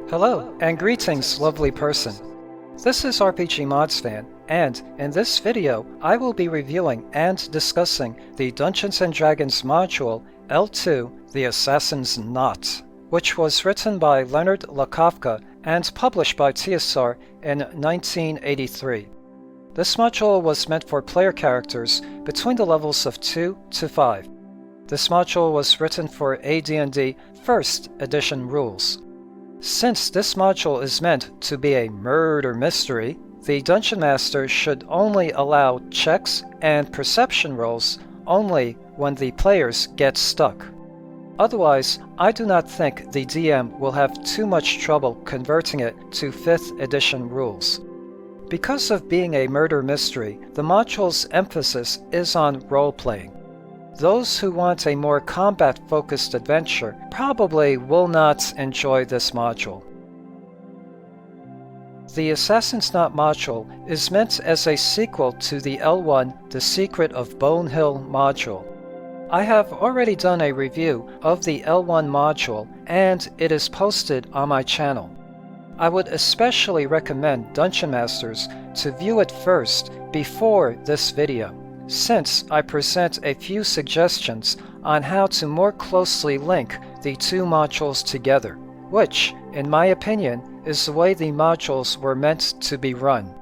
Hello, and greetings, lovely person. This is RPGmodsFan, and in this video, I will be reviewing and discussing the Dungeons & Dragons module L2, The Assassin's Knot, which was written by Leonard Lakofka and published by TSR in 1983. This module was meant for player characters between the levels of 2 to 5. This module was written for AD&D 1st edition rules. Since this module is meant to be a murder mystery, the Dungeon Master should only allow checks and perception rolls only when the players get stuck. Otherwise, I do not think the DM will have too much trouble converting it to 5th edition rules. Because of being a murder mystery, the module's emphasis is on role-playing. Those who want a more combat-focused adventure probably will not enjoy this module. The Assassin's Knot module is meant as a sequel to the L1 The Secret of Bone Hill module. I have already done a review of the L1 module and it is posted on my channel. I would especially recommend Dungeon Masters to view it first before this video, since I present a few suggestions on how to more closely link the two modules together, which, in my opinion, is the way the modules were meant to be run.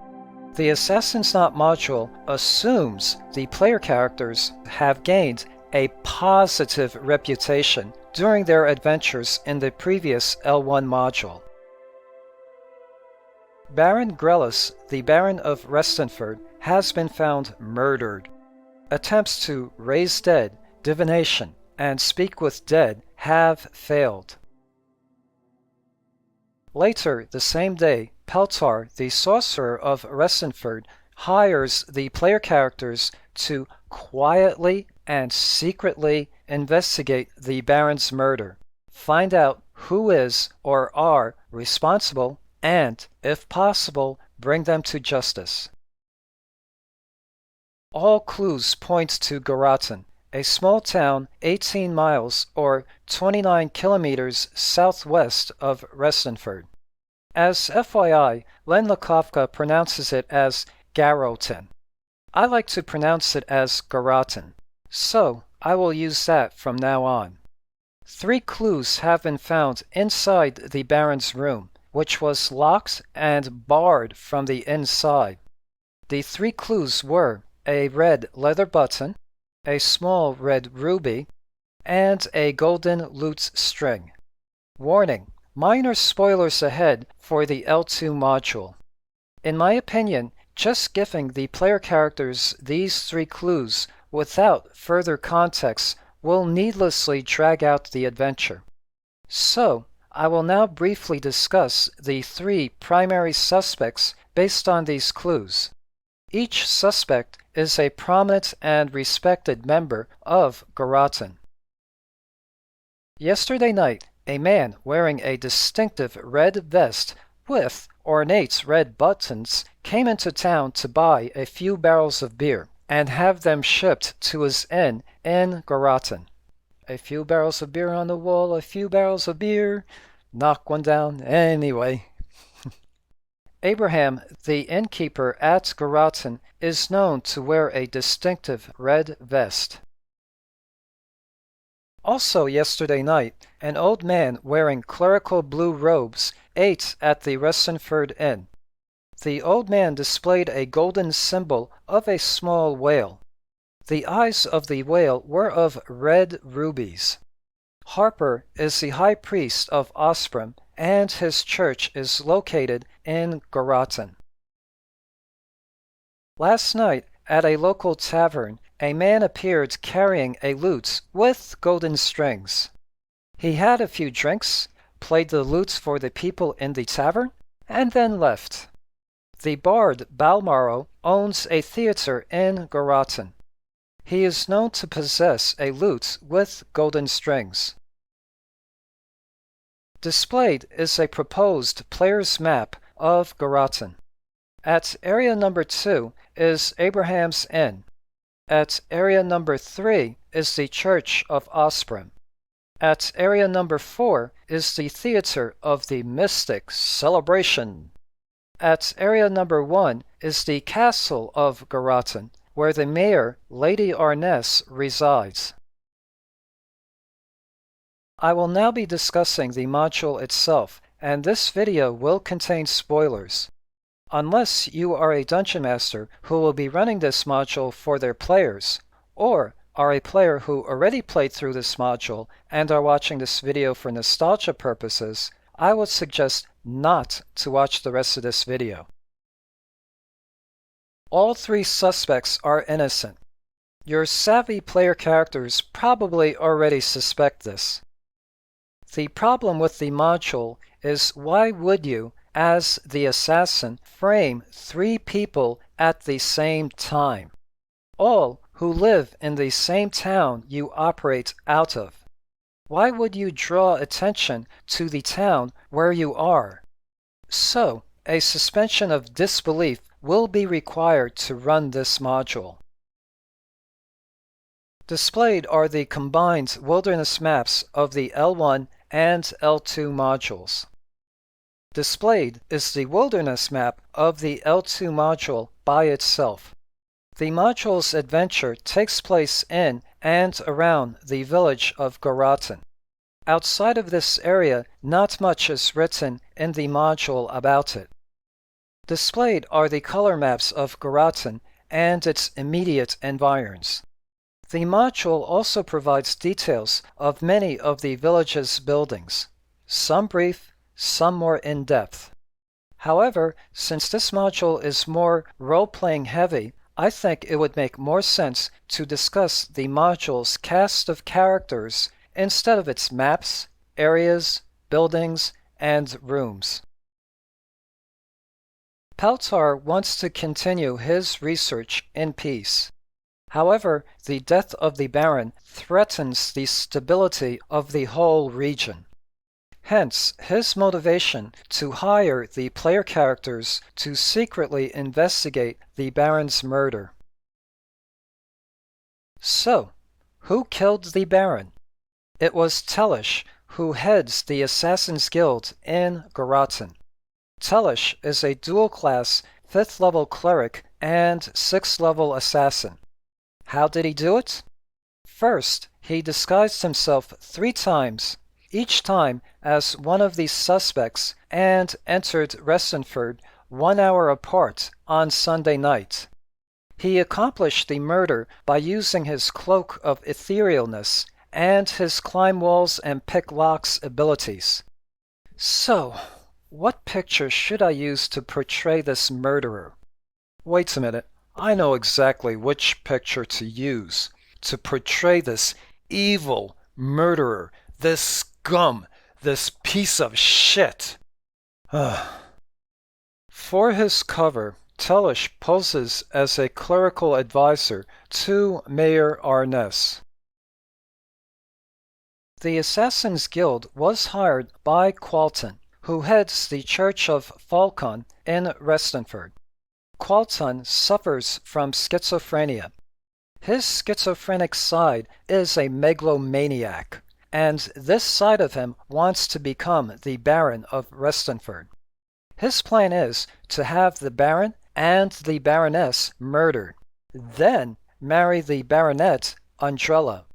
The Assassin's Knot module assumes the player characters have gained a positive reputation during their adventures in the previous L1 module. Baron Grellis, the Baron of Restenford, has been found murdered. Attempts to raise dead, divination, and speak with dead have failed. Later the same day, Peltar, the sorcerer of Restenford, hires the player characters to quietly and secretly investigate the Baron's murder, find out who is or are responsible, and, if possible, bring them to justice. All clues point to Garrotten, a small town 18 miles or 29 kilometers southwest of Restenford. As FYI, Len Lakofka pronounces it as Garrotten. I like to pronounce it as Garrotten, so I will use that from now on. 3 clues have been found inside the Baron's room, which was locked and barred from the inside. The 3 clues were a red leather button, a small red ruby, and a golden lute string. Warning: minor spoilers ahead for the L2 module. In my opinion, just giving the player characters these 3 clues without further context will needlessly drag out the adventure. So, I will now briefly discuss the 3 primary suspects based on these clues. Each suspect is a prominent and respected member of Garrotten. Yesterday night, a man wearing a distinctive red vest with ornate red buttons came into town to buy a few barrels of beer and have them shipped to his inn in Garrotten. A few barrels of beer on the wall, a few barrels of beer, knock one down anyway. Abraham, the innkeeper at Garrotten, is known to wear a distinctive red vest. Also yesterday night, an old man wearing clerical blue robes ate at the Restenford Inn. The old man displayed a golden symbol of a small whale. The eyes of the whale were of red rubies. Harper is the high priest of Osprim, and his church is located in Garrotten. Last night, at a local tavern, a man appeared carrying a lute with golden strings. He had a few drinks, played the lute for the people in the tavern, and then left. The bard Balmaro owns a theater in Garrotten. He is known to possess a lute with golden strings. Displayed is a proposed player's map of Garrotten. At area number 2 is Abraham's Inn. At area number 3 is the Church of Osprim. At area number 4 is the theater of the Mystic Celebration. At area number 1 is the castle of Garrotten, where the mayor, Lady Arness, resides. I will now be discussing the module itself, and this video will contain spoilers. Unless you are a Dungeon Master who will be running this module for their players, or are a player who already played through this module and are watching this video for nostalgia purposes, I would suggest not to watch the rest of this video. All 3 suspects are innocent. Your savvy player characters probably already suspect this. The problem with the module is, why would you, as the assassin, frame 3 people at the same time, all who live in the same town you operate out of? Why would you draw attention to the town where you are? So, a suspension of disbelief will be required to run this module. Displayed are the combined wilderness maps of the L1 and L2 modules. Displayed is the wilderness map of the L2 module by itself. The module's adventure takes place in and around the village of Garrotten. Outside of this area, not much is written in the module about it. Displayed are the color maps of Garrotten and its immediate environs. The module also provides details of many of the village's buildings, some brief, some more in-depth. However, since this module is more role-playing heavy, I think it would make more sense to discuss the module's cast of characters instead of its maps, areas, buildings, and rooms. Paltar wants to continue his research in peace. However, the death of the Baron threatens the stability of the whole region. Hence, his motivation to hire the player characters to secretly investigate the Baron's murder. So, who killed the Baron? It was Tellish, who heads the Assassin's Guild in Garrotten. Tellish is a dual-class 5th level cleric and 6th level assassin. How did he do it? First, he disguised himself 3 times, each time as one of the suspects, and entered Restenford 1 hour apart on Sunday night. He accomplished the murder by using his cloak of etherealness and his climb walls and pick locks abilities. So, what picture should I use to portray this murderer? Wait a minute, I know exactly which picture to use to portray this evil murderer, this scum, this piece of shit. For his cover, Tellish poses as a clerical advisor to Mayor Arness. The Assassin's Guild was hired by Qualton, who heads the Church of Falcon in Restenford. Qualton suffers from schizophrenia. His schizophrenic side is a megalomaniac, and this side of him wants to become the Baron of Restenford. His plan is to have the Baron and the Baroness murdered, then marry the Baronet, Andrella.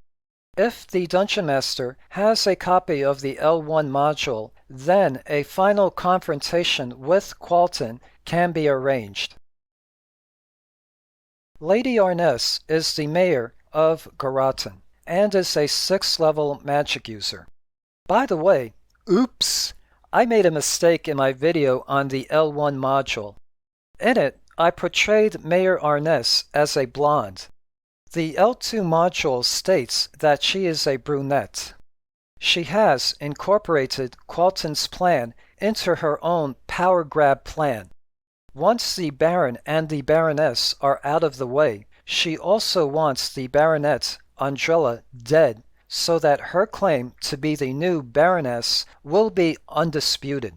If the Dungeon Master has a copy of the L1 module, then a final confrontation with Qualton can be arranged. Lady Arness is the mayor of Garrotten and is a 6th level magic user. By the way, oops! I made a mistake in my video on the L1 module. In it, I portrayed Mayor Arness as a blonde. The L2 module states that she is a brunette. She has incorporated Qualton's plan into her own power grab plan. Once the Baron and the Baroness are out of the way, she also wants the Baronet, Andrella, dead, so that her claim to be the new Baroness will be undisputed.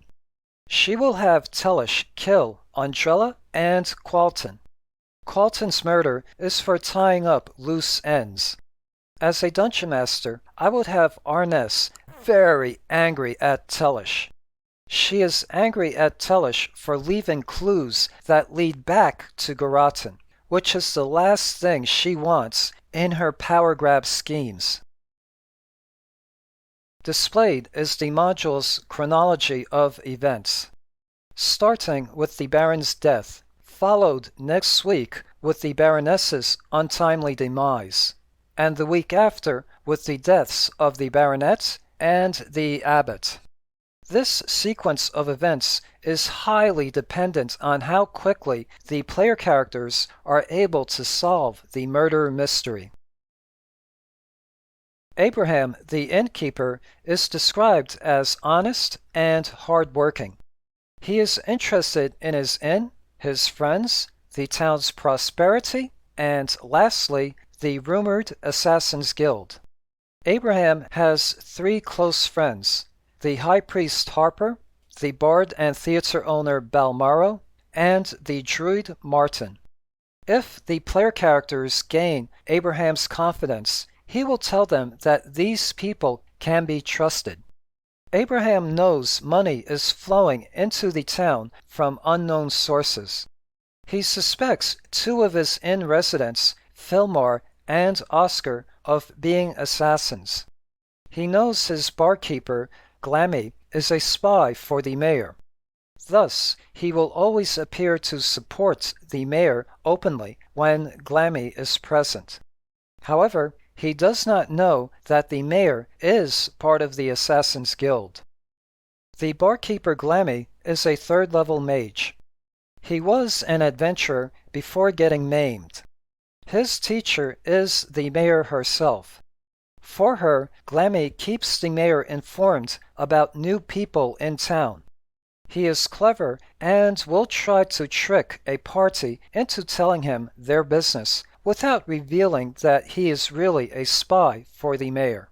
She will have Tellish kill Andrella and Qualton. Qualton's murder is for tying up loose ends. As a dungeon master, I would have Arness very angry at Tellish. She is angry at Tellish for leaving clues that lead back to Garrotten, which is the last thing she wants in her power grab schemes. Displayed is the module's chronology of events, starting with the Baron's death, followed next week with the Baroness's untimely demise, and the week after with the deaths of the Baronet and the Abbot. This sequence of events is highly dependent on how quickly the player characters are able to solve the murder mystery. Abraham, the innkeeper, is described as honest and hard-working. He is interested in his inn, his friends, the town's prosperity, and lastly, the rumored Assassin's Guild. Abraham has 3 close friends: the high priest Harper, the bard and theater owner Balmaro, and the druid Martin. If the player characters gain Abraham's confidence, he will tell them that these people can be trusted. Abraham knows money is flowing into the town from unknown sources. He suspects 2 of his inn residents, Fillmore and Oscar, of being assassins. He knows his barkeeper, Glammy, is a spy for the mayor. Thus, he will always appear to support the mayor openly when Glammy is present. However, he does not know that the mayor is part of the Assassin's Guild. The barkeeper Glammy is a 3rd-level mage. He was an adventurer before getting maimed. His teacher is the mayor herself. For her, Glammy keeps the mayor informed about new people in town. He is clever and will try to trick a party into telling him their business without revealing that he is really a spy for the mayor.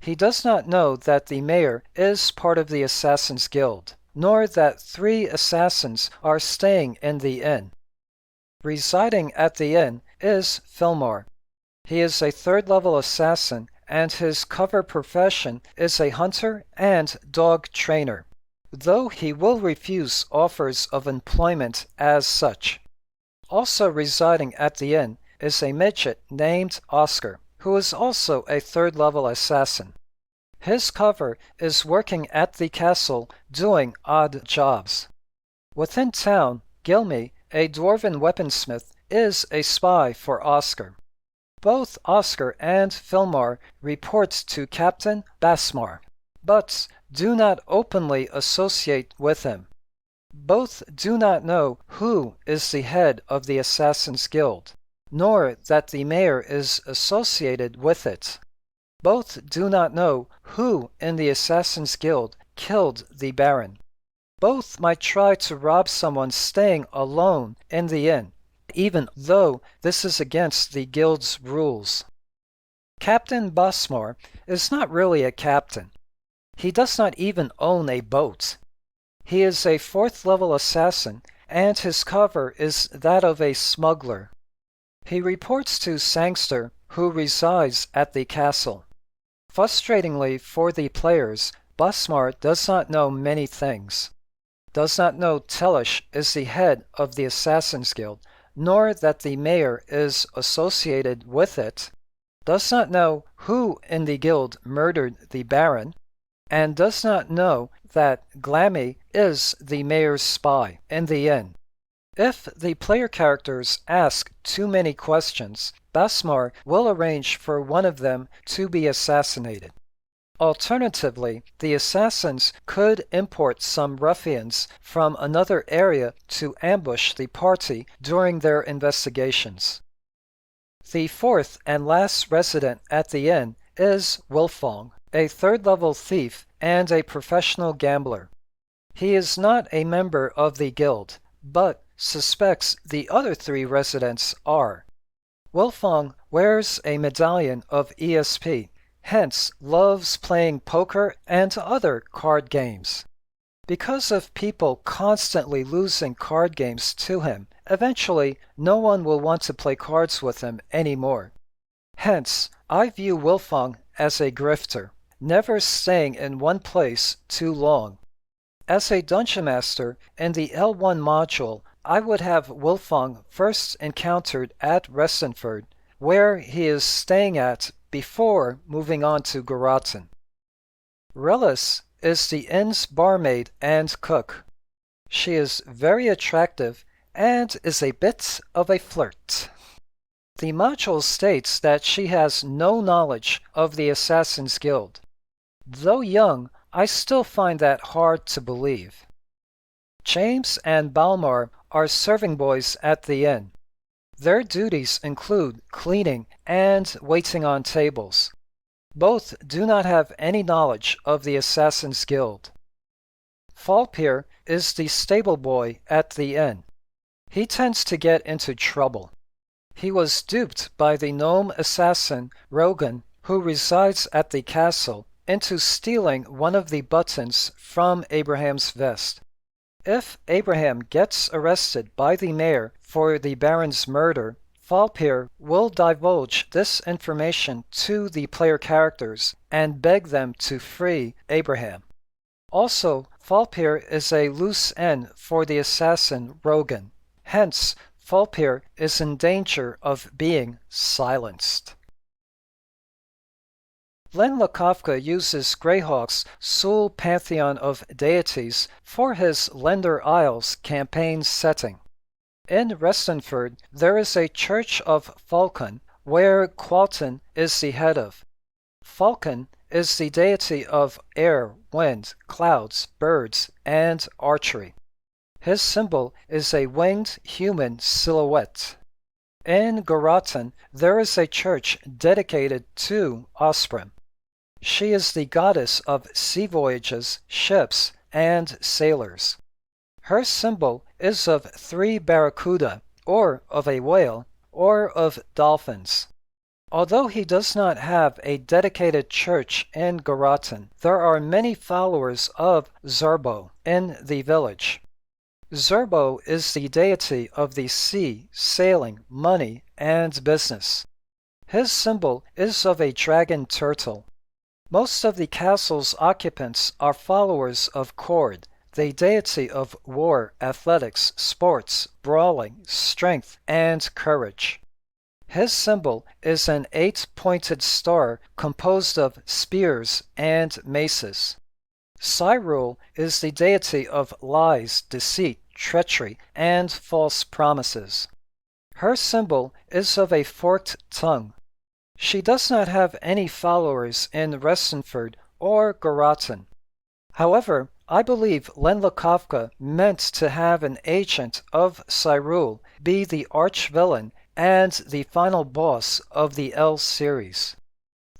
He does not know that the mayor is part of the Assassin's Guild, nor that 3 assassins are staying in the inn. Residing at the inn is Fillmore. He is a 3rd-level assassin, and his cover profession is a hunter and dog trainer, though he will refuse offers of employment as such. Also residing at the inn is a midget named Oscar, who is also a 3rd-level assassin. His cover is working at the castle doing odd jobs. Within town, Gilmy, a dwarven weaponsmith, is a spy for Oscar. Both Oscar and Fillmore report to Captain Basmar, but do not openly associate with him. Both do not know who is the head of the Assassin's Guild, nor that the mayor is associated with it. Both do not know who in the Assassin's Guild killed the Baron. Both might try to rob someone staying alone in the inn, even though this is against the guild's rules. Captain Basmar is not really a captain. He does not even own a boat. He is a 4th-level assassin, and his cover is that of a smuggler. He reports to Sangster, who resides at the castle. Frustratingly for the players, Basmar does not know many things. Does not know Tellish is the head of the Assassin's Guild, nor that the mayor is associated with it. Does not know who in the guild murdered the Baron, and does not know that Glammy is the mayor's spy in the inn. If the player characters ask too many questions, Basmar will arrange for one of them to be assassinated. Alternatively, the assassins could import some ruffians from another area to ambush the party during their investigations. The 4th and last resident at the inn is Wilfong, a 3rd-level thief and a professional gambler. He is not a member of the guild, but suspects the other 3 residents are. Wilfong wears a medallion of ESP, hence loves playing poker and other card games. Because of people constantly losing card games to him, eventually no one will want to play cards with him anymore. Hence, I view Wilfong as a grifter, never staying in one place too long. As a dungeon master in the L1 module, I would have Wilfong first encountered at Restenford, where he is staying at before moving on to Garrotten. Relis is the inn's barmaid and cook. She is very attractive and is a bit of a flirt. The module states that she has no knowledge of the Assassin's Guild. Though young, I still find that hard to believe. James and Balmar are serving boys at the inn. Their duties include cleaning and waiting on tables. Both do not have any knowledge of the Assassin's Guild. Falpier is the stable boy at the inn. He tends to get into trouble. He was duped by the gnome assassin Rogan, who resides at the castle, into stealing one of the buttons from Abraham's vest. If Abraham gets arrested by the mayor for the Baron's murder, Falpier will divulge this information to the player characters and beg them to free Abraham. Also, Falpier is a loose end for the assassin Rogan. Hence, Falpier is in danger of being silenced. Lakofka uses Greyhawk's Sul pantheon of deities for his Lender Isles campaign setting. In Restenford, there is a church of Falcon, where Qualton is the head of. Falcon is the deity of air, wind, clouds, birds, and archery. His symbol is a winged human silhouette. In Garrotten, there is a church dedicated to Osprey. She is the goddess of sea voyages, ships, and sailors. Her symbol is of 3 barracuda, or of a whale, or of dolphins. Although he does not have a dedicated church in Garrotten, there are many followers of Zerbo in the village. Zerbo is the deity of the sea, sailing, money, and business. His symbol is of a dragon turtle. Most of the castle's occupants are followers of Cord, the deity of war, athletics, sports, brawling, strength, and courage. His symbol is an 8-pointed star composed of spears and maces. Cyril is the deity of lies, deceit, treachery, and false promises. Her symbol is of a forked tongue. She does not have any followers in Restenford or Garrotten. However, I believe Lakofka meant to have an agent of Cyril be the arch-villain and the final boss of the L series.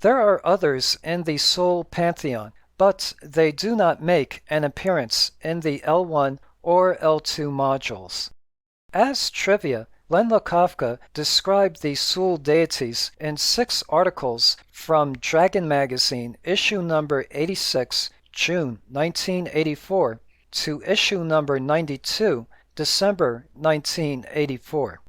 There are others in the Sul pantheon, but they do not make an appearance in the L1 or L2 modules. As trivia, Lakofka described the Sul deities in 6 articles from Dragon Magazine, issue number 86, June 1984, to issue number 92, December 1984.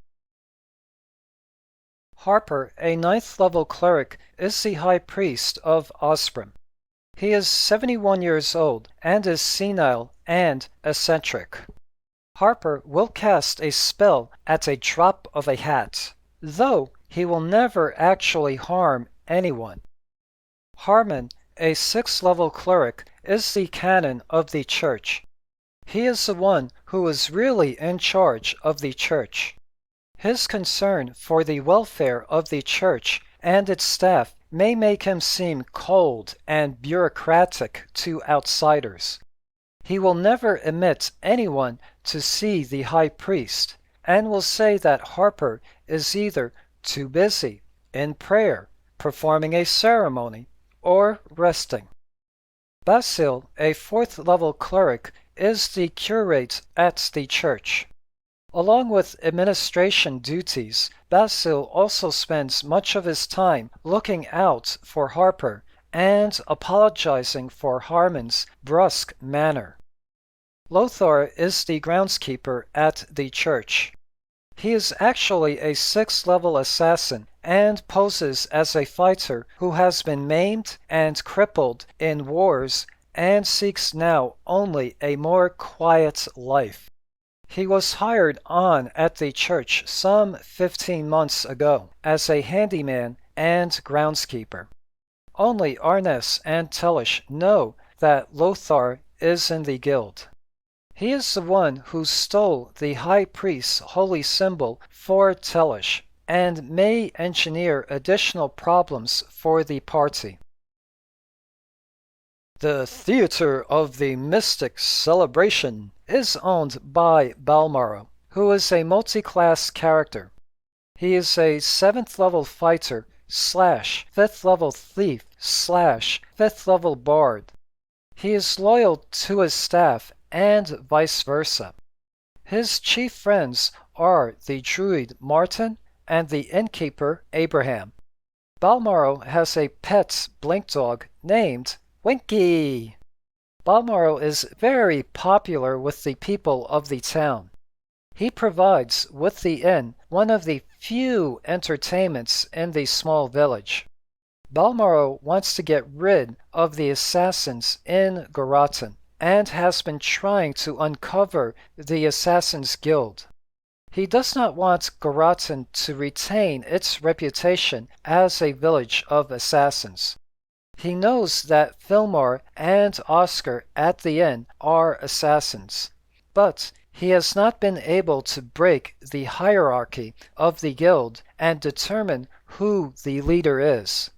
Harper, a 9th level cleric, is the high priest of Osprey. He is 71 years old and is senile and eccentric. Harper will cast a spell at a drop of a hat, though he will never actually harm anyone. Harmon, a 6th level cleric, is the canon of the church. He is the one who is really in charge of the church. His concern for the welfare of the church and its staff may make him seem cold and bureaucratic to outsiders. He will never admit anyone to see the high priest, and will say that Harper is either too busy, in prayer, performing a ceremony, or resting. Basil, a 4th level cleric, is the curate at the church. Along with administration duties, Basil also spends much of his time looking out for Harper and apologizing for Harmon's brusque manner. Lothar is the groundskeeper at the church. He is actually a 6th level assassin and poses as a fighter who has been maimed and crippled in wars and seeks now only a more quiet life. He was hired on at the church some 15 months ago as a handyman and groundskeeper. Only Arnes and Tellish know that Lothar is in the guild. He is the one who stole the High Priest's holy symbol for Tellish and may engineer additional problems for the party. The Theater of the Mystic Celebration is owned by Balmaro, who is a multi-class character. He is a 7th level fighter / 5th level thief / 5th level bard. He is loyal to his staff and vice versa. His chief friends are the druid Martin and the innkeeper Abraham. Balmaro has a pet blink dog named Winky. Balmaro is very popular with the people of the town. He provides with the inn one of the few entertainments in the small village. Balmaro wants to get rid of the assassins in Garrotten and has been trying to uncover the Assassins' Guild. He does not want Garrotten to retain its reputation as a village of assassins. He knows that Fillmore and Oscar at the inn are assassins, but he has not been able to break the hierarchy of the guild and determine who the leader is.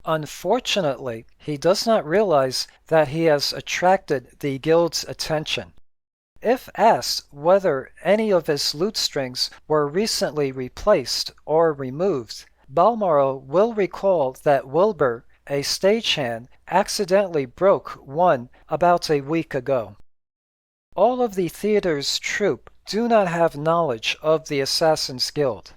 Unfortunately, he does not realize that he has attracted the guild's attention. If asked whether any of his lute strings were recently replaced or removed, Balmaro will recall that Wilbur, a stagehand, accidentally broke one about a week ago. All of the theater's troupe do not have knowledge of the Assassin's Guild.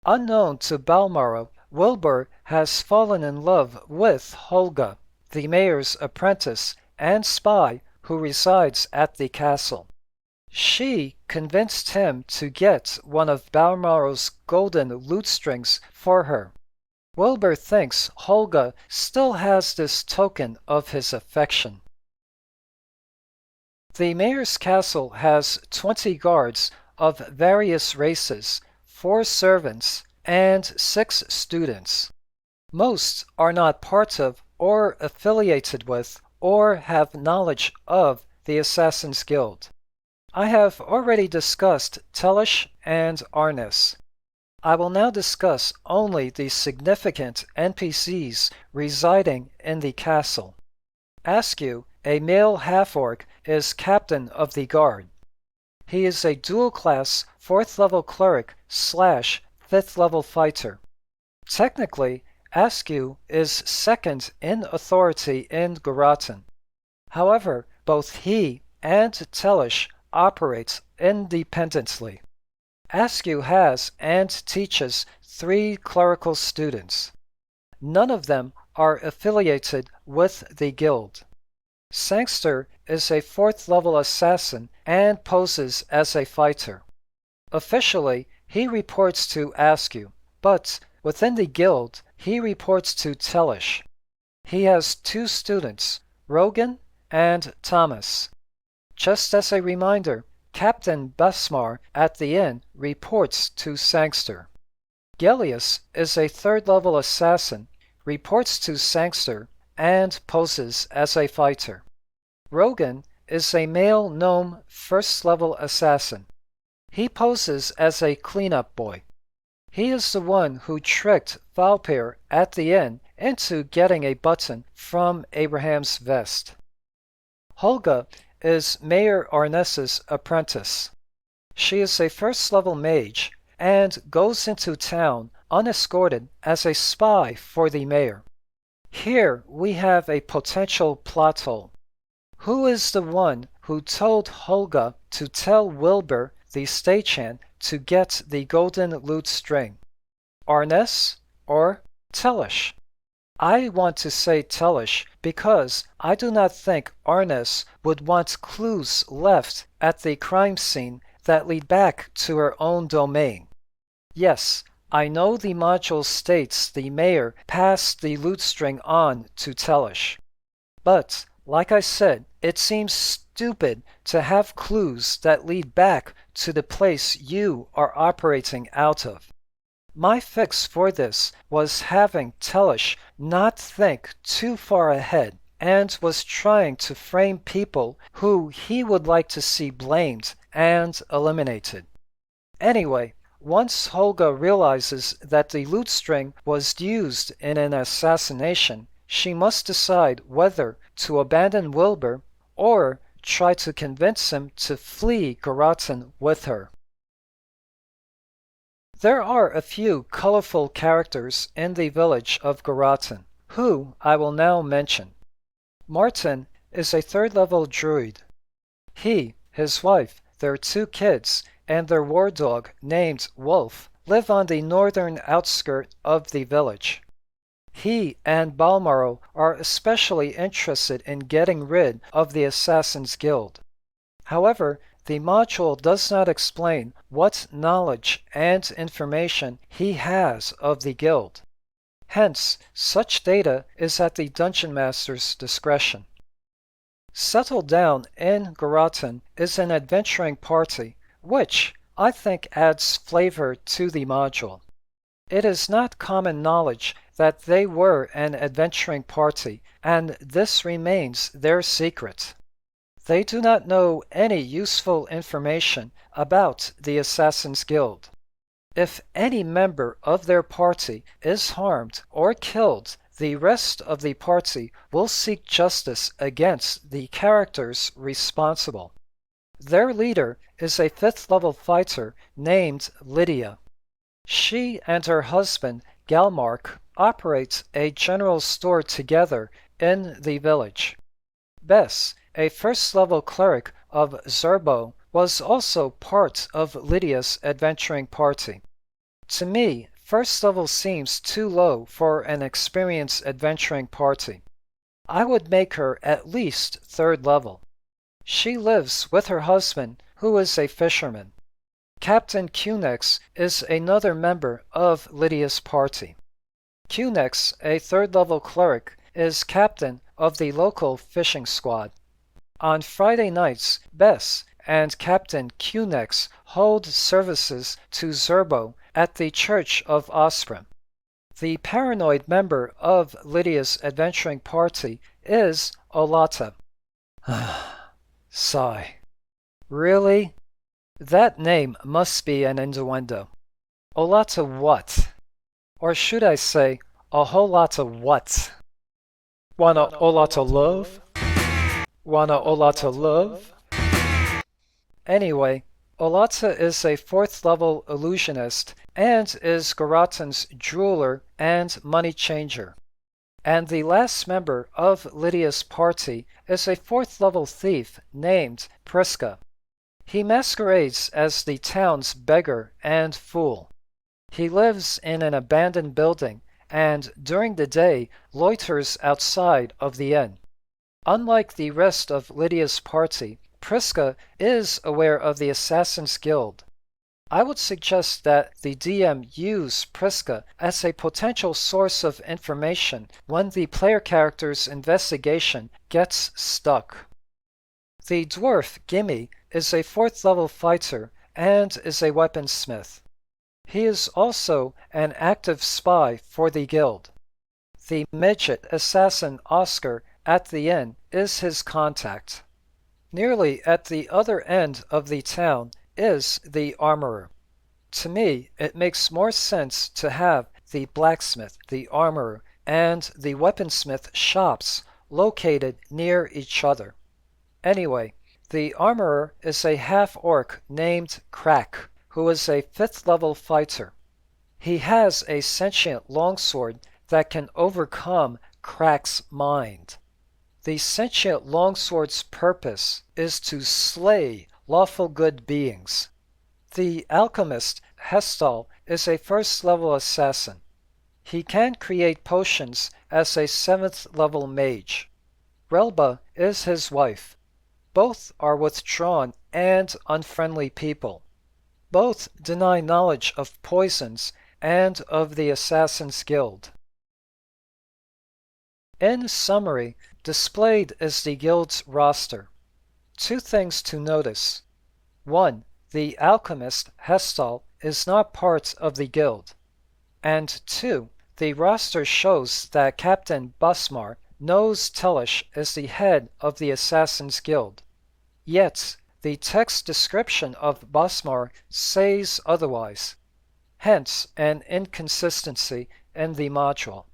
Unknown to Balmaro, Wilbur has fallen in love with Holga, the mayor's apprentice and spy who resides at the castle. She convinced him to get one of Balmaro's golden lute strings for her. Wilbur thinks Holga still has this token of his affection. The mayor's castle has 20 guards of various races, 4 servants, and 6 students. Most are not part of or affiliated with or have knowledge of the Assassin's Guild. I have already discussed Tellish and Arnes. I will now discuss only the significant NPCs residing in the castle. Askew, a male half-orc, is captain of the guard. He is a dual-class 4th level cleric / 5th level fighter. Technically, Askew is second in authority in Garrotten. However, both he and Tellish operate independently. Askew has and teaches 3 clerical students. None of them are affiliated with the guild. Sangster is a 4th level assassin and poses as a fighter. Officially, he reports to Askew, but within the guild, he reports to Tellish. He has 2 students, Rogan and Thomas. Just as a reminder, Captain Basmar at the inn reports to Sangster. Gellius is a 3rd level assassin, reports to Sangster, and poses as a fighter. Rogan is a male gnome 1st level assassin. He poses as a cleanup boy. He is the one who tricked Valpair at the inn into getting a button from Abraham's vest. Holga is Mayor Arnes's apprentice. She is a 1st level mage and goes into town unescorted as a spy for the mayor. Here we have a potential plot hole. Who is the one who told Holga to tell Wilbur, the stagehand, to get the golden lute string? Arnes or Tellish? I want to say Tellish because I do not think Arnes would want clues left at the crime scene that lead back to her own domain. Yes, I know the module states the mayor passed the loot string on to Tellish. But, like I said, it seems stupid to have clues that lead back to the place you are operating out of. My fix for this was having Tellish not think too far ahead and was trying to frame people who he would like to see blamed and eliminated. Anyway, once Holga realizes that the loot string was used in an assassination, she must decide whether to abandon Wilbur or try to convince him to flee Garrotten with her. There are a few colorful characters in the village of Garrotten, who I will now mention. Martin is a third-level druid. He, his wife, their 2 kids, and their war dog named Wolf live on the northern outskirt of the village. He and Balmaro are especially interested in getting rid of the Assassin's Guild. However, the module does not explain what knowledge and information he has of the guild. Hence, such data is at the Dungeon Master's discretion. Settled down in Garrotten is an adventuring party, which I think adds flavor to the module. It is not common knowledge that they were an adventuring party, and this remains their secret. They do not know any useful information about the Assassin's Guild. If any member of their party is harmed or killed, the rest of the party will seek justice against the characters responsible. Their leader is a 5th-level fighter named Lydia. She and her husband, Galmark, operate a general store together in the village. Bess, a 1st-level cleric of Zerbo, was also part of Lydia's adventuring party. To me, 1st level seems too low for an experienced adventuring party. I would make her at least 3rd level. She lives with her husband, who is a fisherman. Captain Cunex is another member of Lydia's party. Cunex, a 3rd-level cleric, is captain of the local fishing squad. On Friday nights, Bess and Captain Cunex hold services to Zerbo at the Church of Osprim. The paranoid member of Lydia's adventuring party is Olata. Sigh. Really? That name must be an innuendo. Olata what? Or should I say, a whole lot of what? Wanna Olata love? Wanna Olata love? Anyway, Olata is a 4th-level illusionist and is Garrotten's jeweler and money changer. And the last member of Lydia's party is a 4th-level thief named Priska. He masquerades as the town's beggar and fool. He lives in an abandoned building and during the day loiters outside of the inn. Unlike the rest of Lydia's party, Priska is aware of the Assassin's Guild. I would suggest that the DM use Priska as a potential source of information when the player character's investigation gets stuck. The dwarf Gimme is a 4th-level fighter and is a weaponsmith. He is also an active spy for the guild. The midget assassin Oscar at the inn is his contact. Nearly at the other end of the town is the armorer. To me, it makes more sense to have the blacksmith, the armorer, and the weaponsmith shops located near each other. Anyway, the armorer is a half-orc named Crack, who is a 5th-level fighter. He has a sentient longsword that can overcome Crack's mind. The sentient longsword's purpose is to slay lawful good beings. The alchemist Hestal is a 1st-level assassin. He can create potions as a 7th-level mage. Relba is his wife. Both are withdrawn and unfriendly people. Both deny knowledge of poisons and of the Assassin's Guild. In summary, displayed is the Guild's roster. 2 things to notice. 1. The alchemist Hestal is not part of the Guild. And 2. The roster shows that Captain Busmar knows Tellish is the head of the Assassin's Guild. Yet, the text description of Busmar says otherwise. Hence, an inconsistency in the module.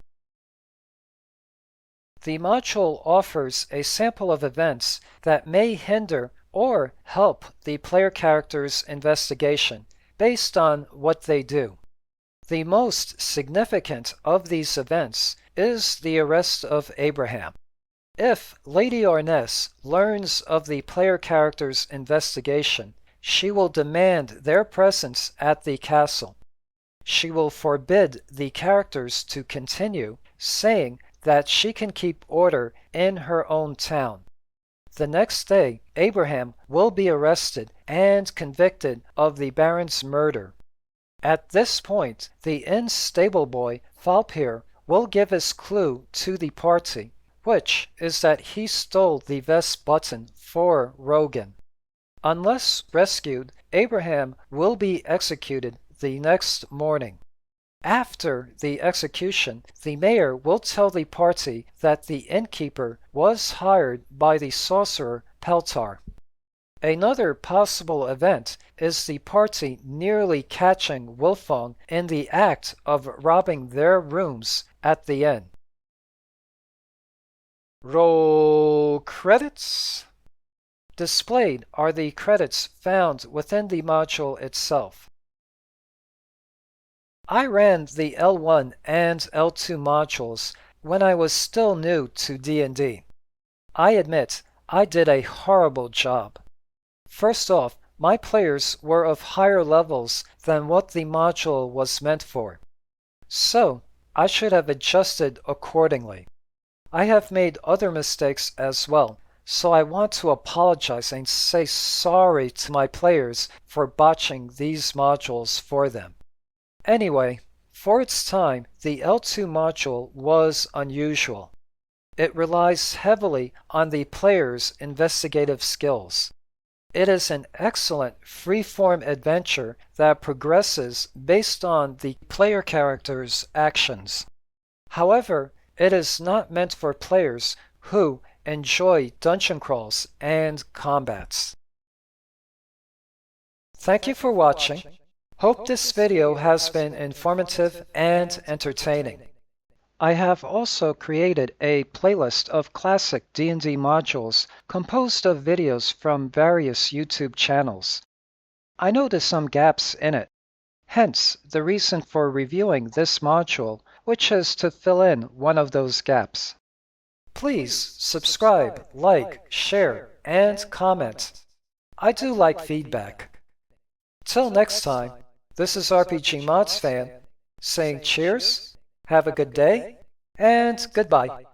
The module offers a sample of events that may hinder or help the player character's investigation based on what they do. The most significant of these events is the arrest of Abraham. If Lady Orness learns of the player character's investigation, she will demand their presence at the castle. She will forbid the characters to continue, saying that she can keep order in her own town. The next day, Abraham will be arrested and convicted of the Baron's murder. At this point, the inn stable boy, Falpir, will give his clue to the party, which is that he stole the vest button for Rogan. Unless rescued, Abraham will be executed the next morning. After the execution, the mayor will tell the party that the innkeeper was hired by the sorcerer Peltar. Another possible event is the party nearly catching Wolfong in the act of robbing their rooms at the inn. Roll credits. Displayed are the credits found within the module itself. I ran the L1 and L2 modules when I was still new to D&D. I admit I did a horrible job. First off, my players were of higher levels than what the module was meant for. So, I should have adjusted accordingly. I have made other mistakes as well, so I want to apologize and say sorry to my players for botching these modules for them. Anyway, for its time, the L2 module was unusual. It relies heavily on the player's investigative skills. It is an excellent free-form adventure that progresses based on the player character's actions. However, it is not meant for players who enjoy dungeon crawls and combats. Thank you for watching. Hope this video has been informative and entertaining. I have also created a playlist of classic D&D modules composed of videos from various YouTube channels. I noticed some gaps in it, hence the reason for reviewing this module, which is to fill in one of those gaps. Please subscribe, like, share, and comment. I do like feedback. Till next time, this is RPGmodsFan saying cheers, have a good day, and goodbye.